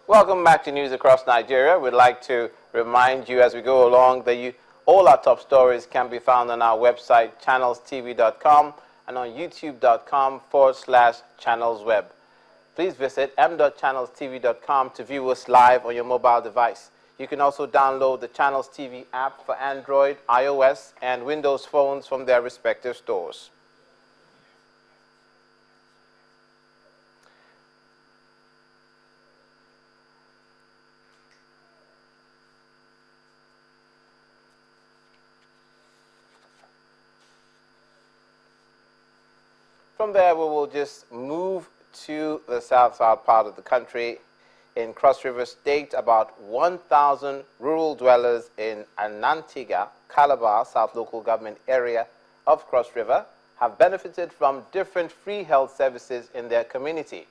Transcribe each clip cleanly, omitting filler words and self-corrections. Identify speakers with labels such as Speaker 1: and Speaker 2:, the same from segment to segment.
Speaker 1: Welcome back to News Across Nigeria. We'd like to remind you as we go along that all our top stories can be found on our website, channelstv.com, and on youtube.com/channelsweb. Please visit m.channelstv.com to view us live on your mobile device. You can also download the Channels TV app for Android, iOS, and Windows phones from their respective stores. From there, we will just move to the south part of the country. In Cross River State, about 1,000 rural dwellers in Anantiga, Calabar, South Local Government area of Cross River, have benefited from different free health services in their community.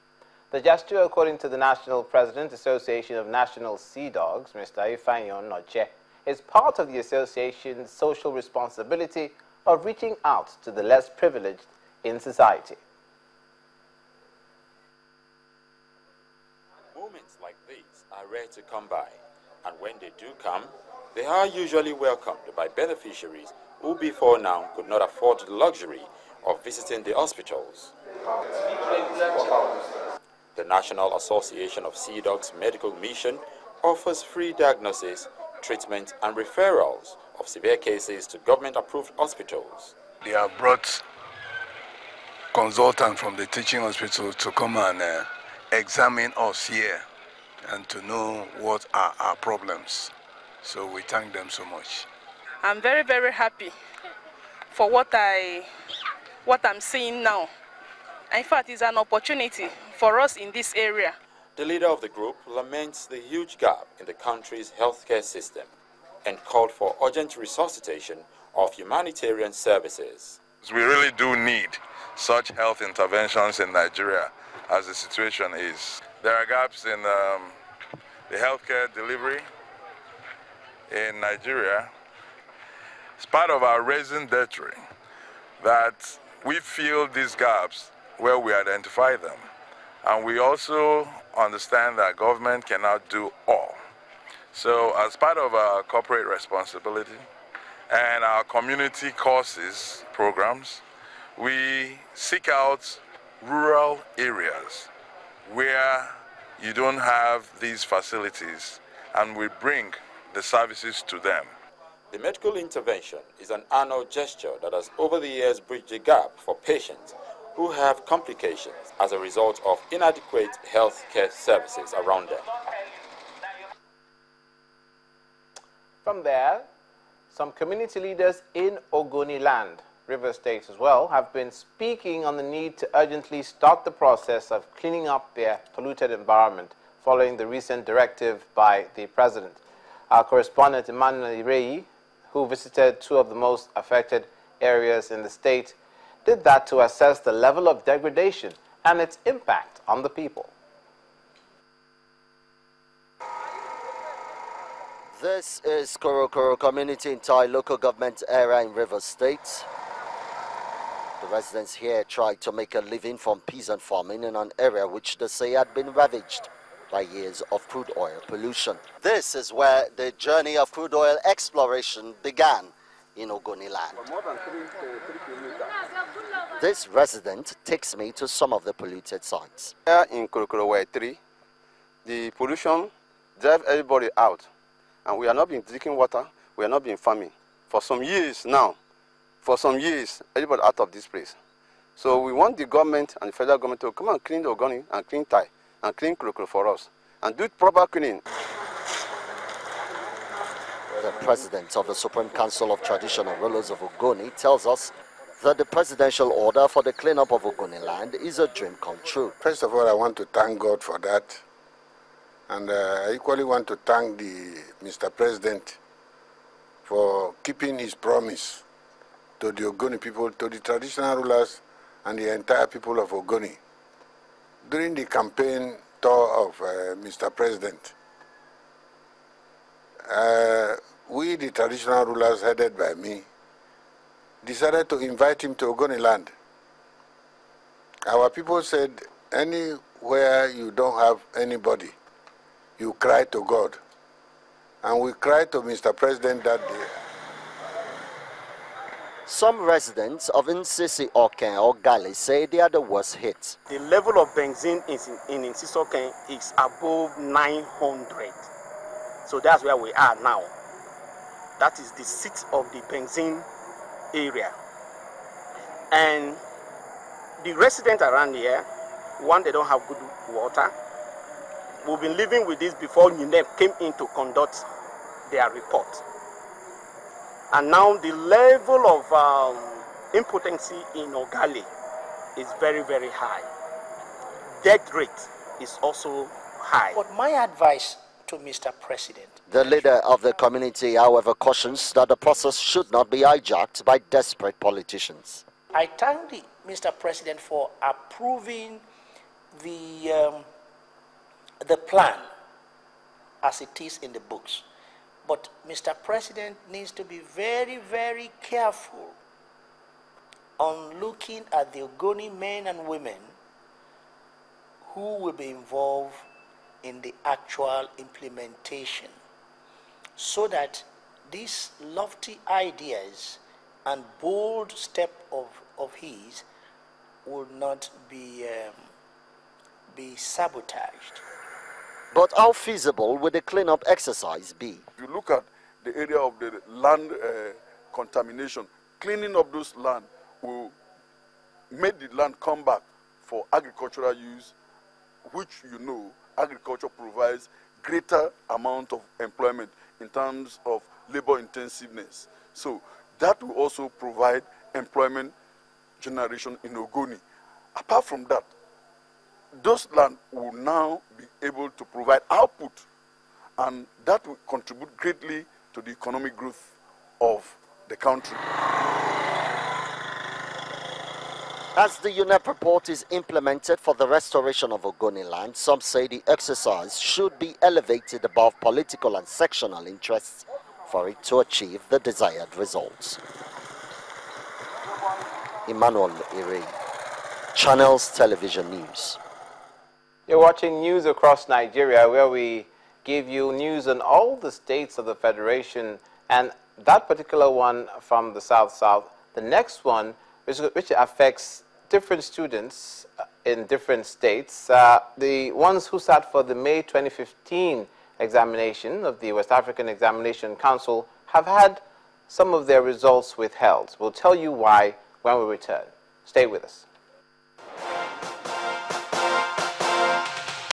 Speaker 1: The gesture, according to the National President, Association of National Sea Dogs, Mr. Ifanyon Noche, is part of the association's social responsibility of reaching out to the less privileged in society.
Speaker 2: Moments like these are rare to come by, and when they do come, they are usually welcomed by beneficiaries who before now could not afford the luxury of visiting the hospitals. The National Association of Sea Dogs Medical Mission offers free diagnosis, treatment and referrals of severe cases to government-approved hospitals.
Speaker 3: They have brought consultants from the teaching hospital to come and examine us here and to know what are our problems. So we thank them so much.
Speaker 4: I'm very, very happy for what I'm seeing now. In fact, it's an opportunity for us in this area.
Speaker 2: The leader of the group laments the huge gap in the country's healthcare system and called for urgent resuscitation of humanitarian services.
Speaker 3: We really do need such health interventions in Nigeria as the situation is. There are gaps in the healthcare delivery in Nigeria. It's part of our raising debt rate that we fill these gaps where we identify them. And we also understand that government cannot do all. So as part of our corporate responsibility and our community courses programs, we seek out rural areas where you don't have these facilities, and we bring the services to them.
Speaker 2: The medical intervention is an annual gesture that has over the years bridged the gap for patients who have complications as a result of inadequate health care services around them.
Speaker 1: From there, some community leaders in Ogoni land, River State as well, have been speaking on the need to urgently start the process of cleaning up their polluted environment following the recent directive by the President. Our correspondent Emmanuel Ireyi, who visited two of the most affected areas in the state, did that to assess the level of degradation and its impact on the people.
Speaker 5: This is Korokoro community in Thai local government area in River State. The residents here tried to make a living from peasant farming in an area which they say had been ravaged by years of crude oil pollution. This is where the journey of crude oil exploration began in Ogoni land.
Speaker 6: For more than 3 kilometers.
Speaker 5: This resident takes me to some of the polluted sites.
Speaker 6: Here in Korokoro 3, the pollution drive everybody out. And we have not been drinking water, we have not been farming. For some years now, everybody out of this place. So we want the government and the federal government to come and clean the Ogoni and clean Thai and clean Korokoro for us and do proper cleaning.
Speaker 5: The president of the Supreme Council of Traditional Rulers of Ogoni tells us that the presidential order for the cleanup of Ogoni land is a dream come true.
Speaker 7: First of all, I want to thank God for that. And I equally want to thank Mr. President for keeping his promise to the Ogoni people, to the traditional rulers and the entire people of Ogoni. During the campaign tour of Mr. President, we, the traditional rulers headed by me, decided to invite him to Ogoni land. Our people said, anywhere you don't have anybody, you cry to God. And we cried to Mr. President that day.
Speaker 5: Some residents of Nsisi Oken or Gali say they are the worst hit.
Speaker 8: The level of benzene in Nsisi Oken is above 900. So that's where we are now. That is the seat of the benzene area. And the residents around here, one, they don't have good water. We've been living with this before UNEP came in to conduct their report. And now the level of impotency in Ogali is very, very high. Death rate is also high.
Speaker 9: But my advice to Mr. President.
Speaker 5: The leader of the community, however, cautions that the process should not be hijacked by desperate politicians.
Speaker 9: I thank Mr. President for approving the plan as it is in the books. But Mr. President needs to be very, very careful on looking at the Ogoni men and women who will be involved in the actual implementation, so that these lofty ideas and bold step of his will not be sabotaged.
Speaker 5: But how feasible would the cleanup exercise be?
Speaker 10: If you look at the area of the land contamination, cleaning up those land will make the land come back for agricultural use, which agriculture provides greater amount of employment in terms of labor intensiveness. So that will also provide employment generation in Ogoni. Apart from that, those land will now be able to provide output, and that will contribute greatly to the economic growth of the country.
Speaker 5: As the UNEP report is implemented for the restoration of Ogoni land, some say the exercise should be elevated above political and sectional interests for it to achieve the desired results. Emmanuel Ire, Channels Television News.
Speaker 1: You're watching news across Nigeria, where we give you news on all the states of the Federation, and that particular one from the South-South. The next one, which affects different students in different states, the ones who sat for the May 2015 examination of the West African Examination Council have had some of their results withheld. We'll tell you why when we return. Stay with us.